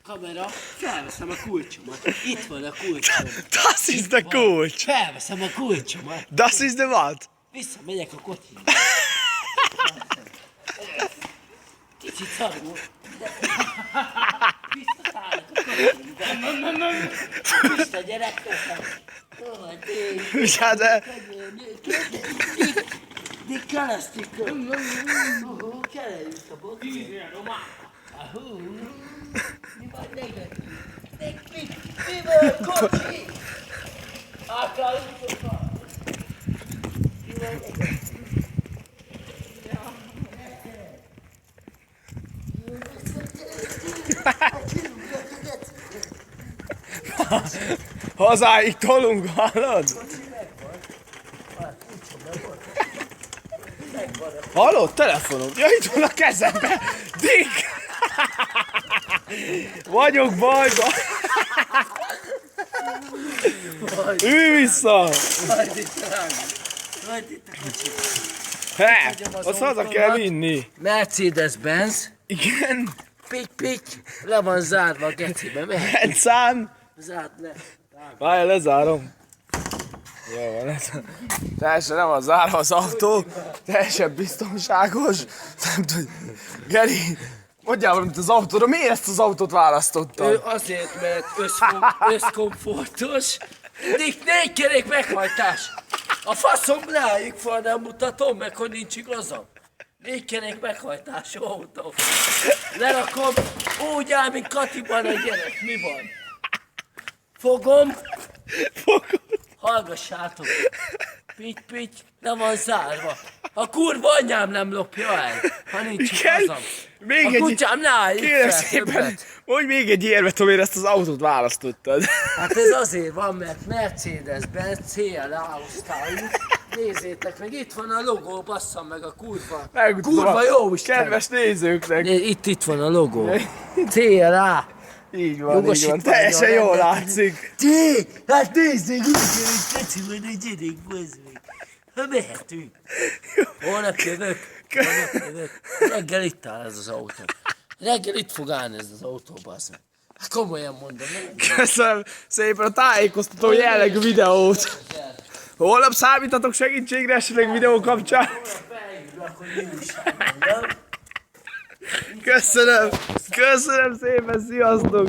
Kamera, felveszem a kulcsomat. Itt van a kulcsom. Das ist der Kulcs. Felveszem a kulcsomat. Das ist der was? Visszamegyek a kocsiba. Kicsit szarul. Visszaszállok a kocsiba. Vissza, gyerek, Schade. Die Kanasztikkel. Kereljük a boxot. Mi van neked? Mi van, kocsi? Akarjuk a... Mi van neked? Hazáig tolunk, hallod? Hallod? Telefonom. Ja, itt van a kezembe. Dick! Vagyok bajban. Ülj vissza! Hagyd itt rám! Hagyd itt a kocsit! He, azt haza kell vinni. Mercedes-Benz. Igen. Pik-pik. Le van zárva a gecibe. Mehet. Rendszám. Zárd le. Várj, lezárom. Jó van, ez teljesen nem van zárva az autó, teljesen biztonságos. Nem tudom, Geri, mondjál valamit az autóra, miért ezt az autót választottad? Azért, mert összkomfortos. Négy kerék meghajtás. A faszom leálljék fel, nem mutatom meg, hogy nincs igazam. 4 kerék meghajtású autó. Lerakom, úgy áll, mint Katiban a gyerek. Mi van? Fogom. Hallgassátok. Pitty, le van zárva. A kurva anyám nem lopja el, ha nincs igazam. A kutyám ne álljék kérem fel szépen, többet. mondj még egy érvet, amiért ezt az autót választottad. Hát ez azért van, mert Mercedes-Benz CLA osztályú. Nézzétek meg, itt van a logó, basszam meg a kurva. Kurva jó Isten. Kedves nézőknek. Itt van a logó. CLA. Így van, teljesen jól látszik. Hát nézzék, úgy jövünk, keci van a gyerek, bazd meg. Ha mehetünk. Holnap jövök. Reggel itt áll ez az autó. Reggel itt fog állni ez az autó, bazd meg. Hát komolyan mondom. Köszönöm szépen a tájékoztató jellegű videót. Holnap számítatok segítségre esetleg videó kapcsán. Köszönöm szépen, sziasztok!